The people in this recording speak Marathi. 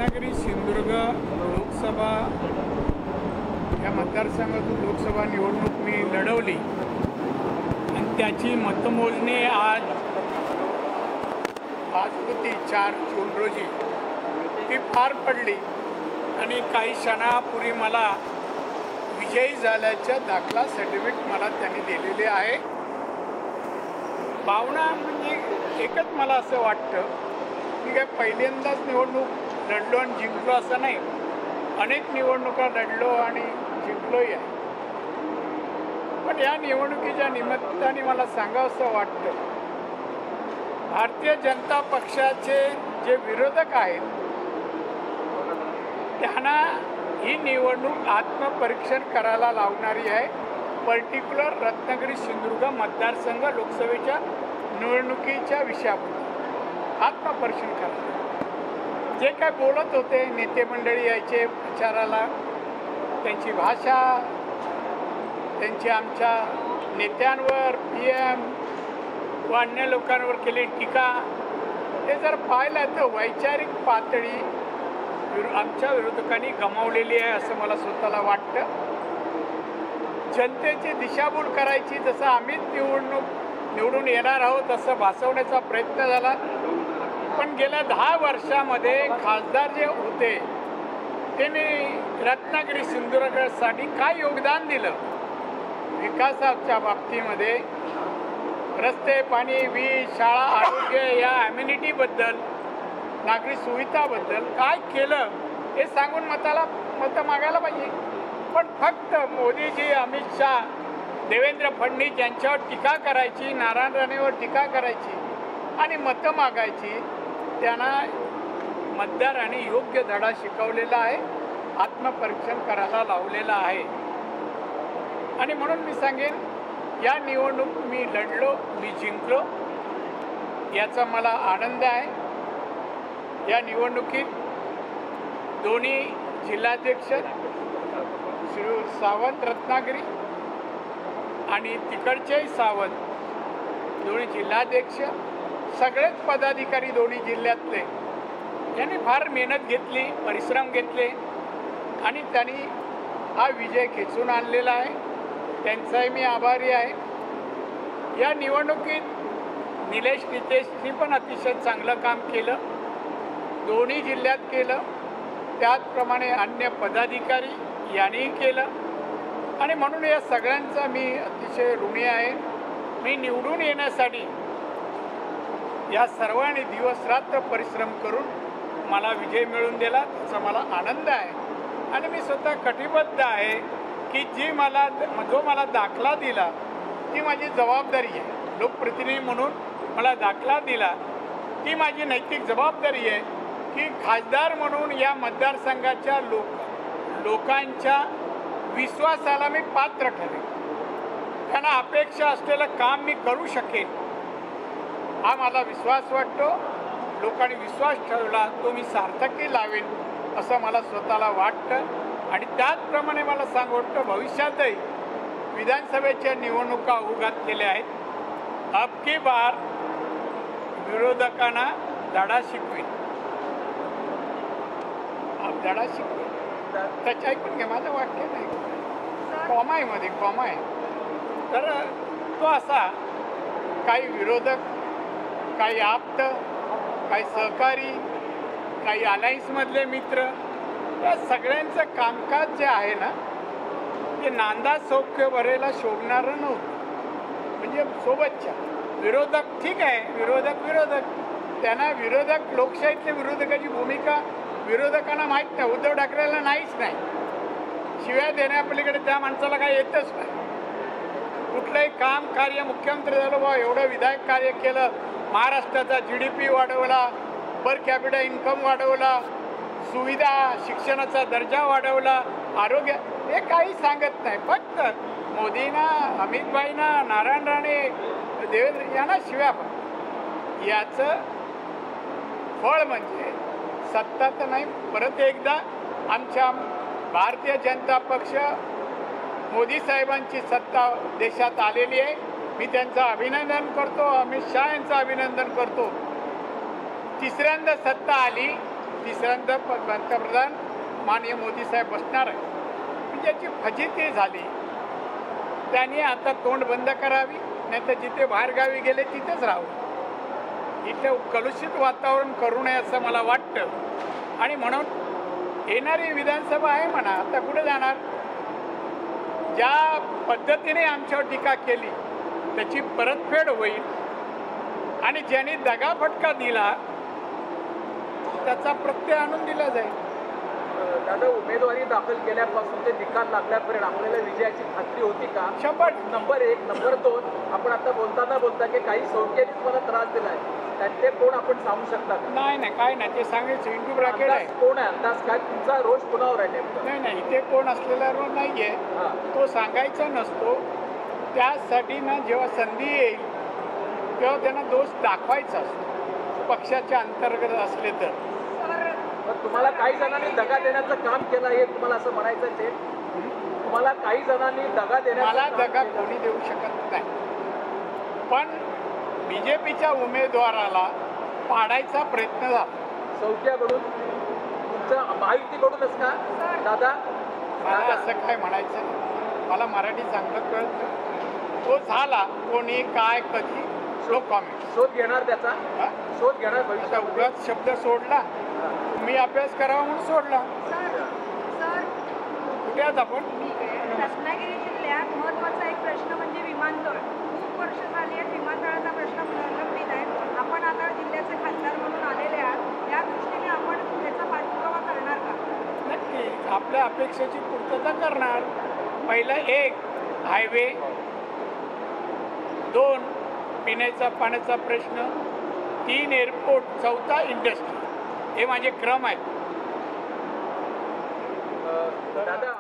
रत्नागिरी सिंधुदुर्ग लोकसभा या मतदारसंघातून लोकसभा निवडणूक मी लढवली आणि त्याची मतमोजणी आज होती 4 जून रोजी ती पार पडली आणि काही क्षणापूर्वी मला विजयी झाल्याच्या दाखला सर्टिफिकेट मला त्यांनी दिलेले आहे। भावना म्हणजे एकच मला असं वाटतं की काय पहिल्यांदाच निवडणूक लढलो आणि जिंकलो असं नाही, अनेक निवडणुका लढलो आणि जिंकलोही आहे। पण या निवडणुकीच्या निमित्ताने मला सांगावंसं वाटतं, भारतीय जनता पक्षाचे जे विरोधक आहेत त्यांना ही निवडणूक आत्मपरीक्षण करायला लावणारी आहे। पर्टिक्युलर रत्नागिरी सिंधुदुर्ग मतदारसंघ लोकसभेच्या निवडणुकीच्या विषयाबद्दल आत्मपरीक्षण करा। जे काय बोलत होते नेते मंडळी यायचे प्रचाराला, त्यांची भाषा, त्यांची आमच्या नेत्यांवर PM व अन्य लोकांवर केलेली टीका, हे जर पाहिलं तर वैचारिक पातळी आमच्या विरोधकांनी गमावलेली आहे असं मला स्वतःला वाटतं। जनतेची दिशाभूल करायची, जसं आम्हीच निवडून येणार आहोत तसं भासवण्याचा प्रयत्न झाला। पण गेल्या 10 वर्षामध्ये खासदार जे होते त्यांनी रत्नागिरी सिंधुदुर्गसाठी काय योगदान दिलं विकासाच्या बाबतीमध्ये, रस्ते, पाणी, वीज, शाळा, आरोग्य या ॲम्युनिटीबद्दल, नागरी सुविधाबद्दल काय केलं हे सांगून मतं मागायला पाहिजे। पण फक्त मोदीजी, अमित शाह, देवेंद्र फडणवीस यांच्यावर टीका करायची, नारायण राणेवर टीका करायची आणि मतं मागायची, त्यांना मतदारांनी योग्य धडा शिकवलेला आहे, आत्मपरीक्षण करायला लावलेलं आहे। आणि म्हणून मी सांगेन, या निवडणूक मी लढलो, मी जिंकलो, याचा मला आनंद आहे। या निवडणुकीत दोन्ही जिल्हाध्यक्ष श्री सावंत रत्नागिरी आणि तिकडचेही सावंत, दोन्ही जिल्हाध्यक्ष, सगळेच पदाधिकारी दोन्ही जिल्ह्यातले यांनी फार मेहनत घेतली, परिश्रम घेतले आणि त्यांनी हा विजय खेचून आणलेला आहे। त्यांचाही मी आभारी आहे। या निवडणुकीत निलेश नितेशनी पण अतिशय चांगलं काम केलं, दोन्ही जिल्ह्यात केलं, त्याचप्रमाणे अन्य पदाधिकारी यांनीही केलं आणि म्हणून या सगळ्यांचा मी अतिशय ऋणी आहे। मी निवडून येण्यासाठी या सर्वांनी दिवसरात्र परिश्रम करून मला विजय मिळवून दिला, त्याचा मला आनंद आहे। आणि मी स्वतः कटिबद्ध आहे की जो मला दाखला दिला ती माझी जबाबदारी आहे। लोकप्रतिनिधी म्हणून मला दाखला दिला ती माझी नैतिक जबाबदारी आहे की खासदार म्हणून या मतदारसंघाच्या लोकांच्या विश्वासाला मी पात्र ठरेन, त्यांना अपेक्षा असलेलं काम मी करू शकेन, हा मला विश्वास वाटतो। लोकांनी विश्वास ठेवला तो मी सार्थकी लावेन असं मला स्वतःला वाटतं। आणि त्याचप्रमाणे मला वाटतं भविष्यातही विधानसभेच्या निवडणुका होऊ घातलेल्या आहेत। अब की बार विरोधकांना धडा शिकवेन, धडा शिकवेन। त्याच्या ऐकून घ्या, माझं वाक्य नाही, कॉमा आहे। तर तो असा, काही विरोधक, काही आप्त, काही सहकारी, काही अलायन्समधले मित्र, या सगळ्यांचं कामकाज जे आहे ना ते नांदा सौख्य भरेला शोभणारं नव्हतं। म्हणजे सोबतच्या विरोधक ठीक आहे, विरोधक त्यांना लोकशाहीतल्या विरोधकाची भूमिका विरोधकांना माहीत नाही, उद्धव ठाकरेला नाहीच नाही, शिव्या देण्यापलीकडे त्या माणसाला काही येतच नाही। कुठलंही काम कार्य, मुख्यमंत्री झालं बा, एवढं विधायक कार्य केलं, महाराष्ट्राचा GDP वाढवला, पर कॅपिटा इन्कम वाढवला, सुविधा, शिक्षणाचा दर्जा वाढवला, आरोग्य, हे काही सांगत नाही। फक्त मोदींना, अमितभाईंना, नारायण राणे, देवेंद्र यांना शिव्या पण, याचं फळ म्हणजे सत्ता तर नाही, परत एकदा आमच्या भारतीय जनता पक्ष, मोदी साहेबांची सत्ता देशात आलेली आहे। मी त्यांचं अभिनंदन करतो, अमित शाह यांचं अभिनंदन करतो। तिसऱ्यांदा सत्ता आली तिसऱ्यांदा पंतप्रधान माननीय मोदी साहेब बसणार आहे. म्हणजे याची फजिती झाली. त्यांनी आता तोंड बंद करावी, नाही तर जिथे बाहेरगावी गेले तिथेच राहावं. इथलं कलुषित वातावरण करू नये असं मला वाटतं. आणि म्हणून येणारी विधानसभा आहे म्हणा, आता कुठे जाणार? ज्या पद्धतीने आमच्यावर टीका केली त्याची परतफेड होईल. आणि ज्यांनी दगाफटका दिला त्याचा प्रत्यय आणून दिला जाईल. दादा, उमेदवारी दाखल केल्यापासून ते निकाल लागल्यापर्यंत आपल्याला विजयाची खात्री होती का? 100. नंबर 1. नंबर 2, आपण आता बोलता की काही संख्येने तुम्हाला त्रास दिलाय, ते कोण आपण सांगू शकता का? नाही काय नाही, ते सांगायचं. इंटू ब्रॅकेट आहे. कोण आहे अंदाज? काय तुमचा रोष कोणावर आहे नेमका? नाही इथे कोण असलेला रोल नाही आहे. तो सांगायचा नसतो. त्यासाठी ना जेव्हा संधी येईल तेव्हा त्यांना दोष दाखवायचा असतो, पक्षाच्या अंतर्गत असले तर. तुम्हाला काही जणांनी दगा देण्याचं काम केलं हे तुम्हाला असं म्हणायचं आहे? तुम्हाला काही जणांनी दगा देण्याचं मला दगा कोणी देऊ शकत नाही. पण BJPच्या उमेदवाराला पाडायचा प्रयत्न झाला चौक्याकडून, तुमच्या महायुतीकडूनच का दादा? मला असं काय म्हणायचं नाही. मला मराठी चांगलं कळतं. तो झाला, कोणी काय कधी नो कॉमेंट. शोध घेणार त्याचा? शोध घेणार आता भविष्यात? उगाच शब्द सोडला, मी अभ्यास करावा म्हणून सोडला. कुठे आहात आपण? रत्नागिरी जिल्ह्यात महत्त्वाचा एक प्रश्न म्हणजे विमानतळ. खूप वर्ष झाली आहेत विमानतळाचा प्रश्न प्रलंबित आहे. आपण आता जिल्ह्याचे खासदार म्हणून आलेले आहात, या दृष्टीने आपण त्याचा पाठपुरावा करणार का? नक्की आपल्या अपेक्षेची पूर्तता करणार. पहिलं 1 हायवे, 2 पिण्याचा पाण्याचा प्रश्न, 3 एअरपोर्ट, 4 इंडस्ट्री. हे माझे क्रम आहेत. दादा